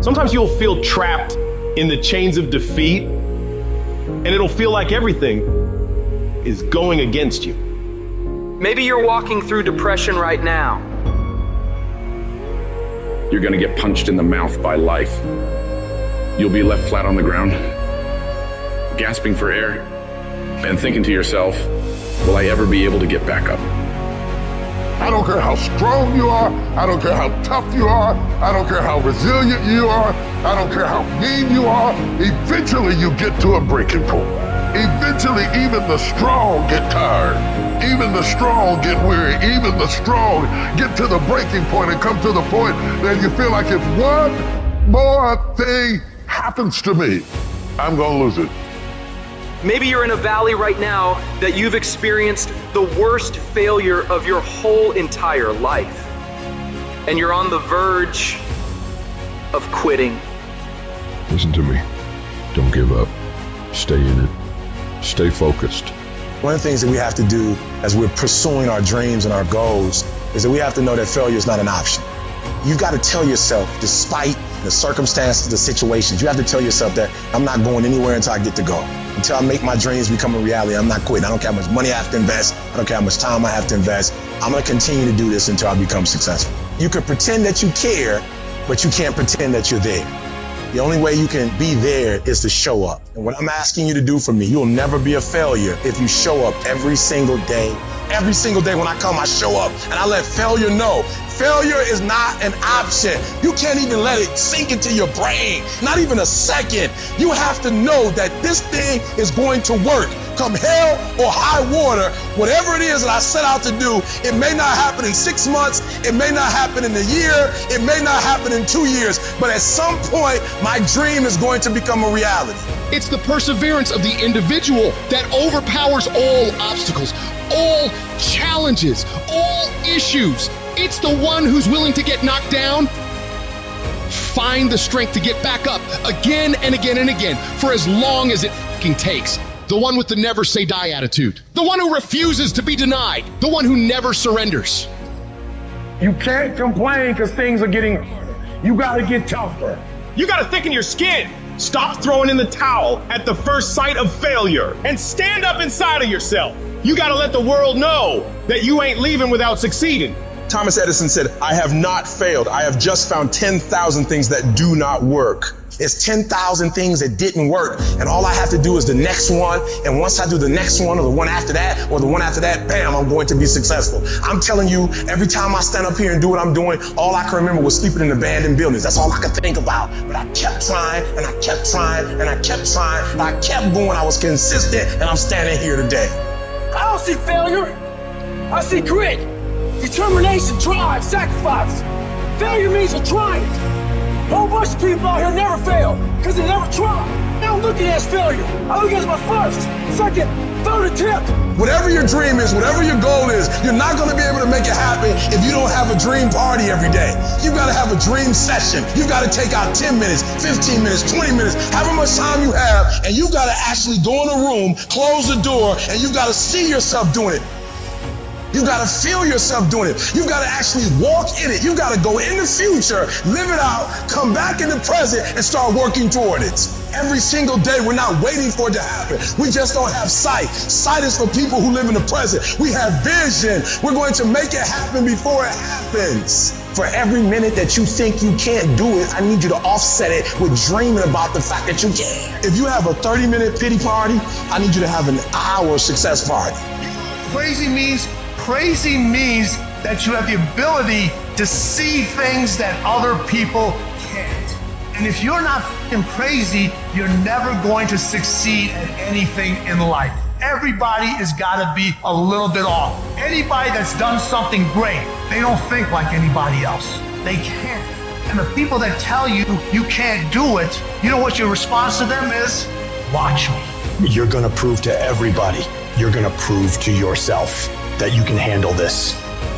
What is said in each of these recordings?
Sometimes you'll feel trapped in the chains of defeat, and it'll feel like everything is going against you. Maybe you're walking through depression right now. You're gonna get punched in the mouth by life. You'll be left flat on the ground, gasping for air, and thinking to yourself, will I ever be able to get back up? I don't care how strong you are. I don't care how tough you are. I don't care how resilient you are. I don't care how mean you are. Eventually you get to a breaking point. Eventually even the strong get tired. Even the strong get weary. Even the strong get to the breaking point and come to the point that you feel like if one more thing happens to me, I'm gonna lose it. Maybe you're in a valley right now that you've experienced the worst failure of your whole entire life. And you're on the verge of quitting. Listen to me. Don't give up. Stay in it. Stay focused. One of the things that we have to do as we're pursuing our dreams and our goals is that we have to know that failure is not an option. You've got to tell yourself, despite the circumstances, the situations, you have to tell yourself that I'm not going anywhere until I get to go. Until I make my dreams become a reality, I'm not quitting. I don't care how much money I have to invest. I don't care how much time I have to invest. I'm going to continue to do this until I become successful. You can pretend that you care, but you can't pretend that you're there. The only way you can be there is to show up. And what I'm asking you to do for me, you'll never be a failure if you show up every single day. Every single day when I come, I show up and I let failure know. Failure is not an option. You can't even let it sink into your brain, not even a second. You have to know that this thing is going to work. Come hell or high water, whatever it is that I set out to do, it may not happen in 6 months, it may not happen in a year, it may not happen in 2 years, but at some point, my dream is going to become a reality. It's the perseverance of the individual that overpowers all obstacles, all challenges, all issues. It's the one who's willing to get knocked down, find the strength to get back up again and again and again for as long as it fucking takes. The one with the never say die attitude. The one who refuses to be denied. The one who never surrenders. You can't complain because things are getting harder. You gotta get tougher. You gotta thicken your skin. Stop throwing in the towel at the first sight of failure and stand up inside of yourself. You gotta let the world know that you ain't leaving without succeeding. Thomas Edison said, I have not failed. I have just found 10,000 things that do not work. It's 10,000 things that didn't work. And all I have to do is the next one. And once I do the next one or the one after that or the one after that, bam, I'm going to be successful. I'm telling you, every time I stand up here and do what I'm doing, all I can remember was sleeping in abandoned buildings. That's all I could think about. But I kept trying and I kept trying and I kept trying. And I kept going. I was consistent and I'm standing here today. I don't see failure. I see grit, determination, drive, sacrifice. Failure means you're trying. A whole bunch of people out here never fail because they never try. I don't look at it as failure. I look at it as my first, second, third attempt. Whatever your dream is, whatever your goal is, you're not going to be able to make it happen if you don't have a dream party every day. You've got to have a dream session. You've got to take out 10 minutes, 15 minutes, 20 minutes, however much time you have, and you've got to actually go in a room, close the door, and you've got to see yourself doing it. You've got to feel yourself doing it. You've got to actually walk in it. You've got to go in the future, live it out, come back in the present, and start working toward it. Every single day, we're not waiting for it to happen. We just don't have sight. Sight is for people who live in the present. We have vision. We're going to make it happen before it happens. For every minute that you think you can't do it, I need you to offset it with dreaming about the fact that you can. If you have a 30-minute pity party, I need you to have an hour success party. Crazy means that you have the ability to see things that other people can't. And if you're not f***ing crazy, you're never going to succeed at anything in life. Everybody has got to be a little bit off. Anybody that's done something great, they don't think like anybody else. They can't. And the people that tell you you can't do it, you know what your response to them is? Watch me. You're going to prove to everybody, you're going to prove to yourself that you can handle this.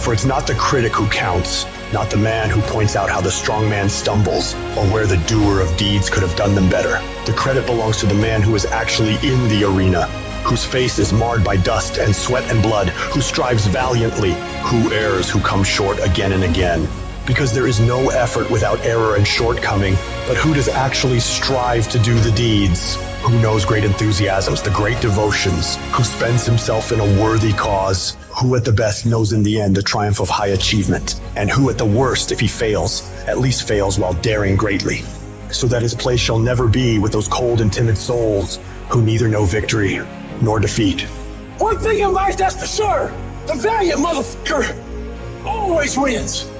For it's not the critic who counts, not the man who points out how the strong man stumbles or where the doer of deeds could have done them better. The credit belongs to the man who is actually in the arena, whose face is marred by dust and sweat and blood, who strives valiantly, who errs, who comes short again and again. Because there is no effort without error and shortcoming, but who does actually strive to do the deeds? Who knows great enthusiasms, the great devotions? Who spends himself in a worthy cause? Who at the best knows in the end the triumph of high achievement? And who at the worst, if he fails, at least fails while daring greatly? So that his place shall never be with those cold and timid souls who neither know victory nor defeat. One thing in life that's for sure, the valiant motherfucker always wins.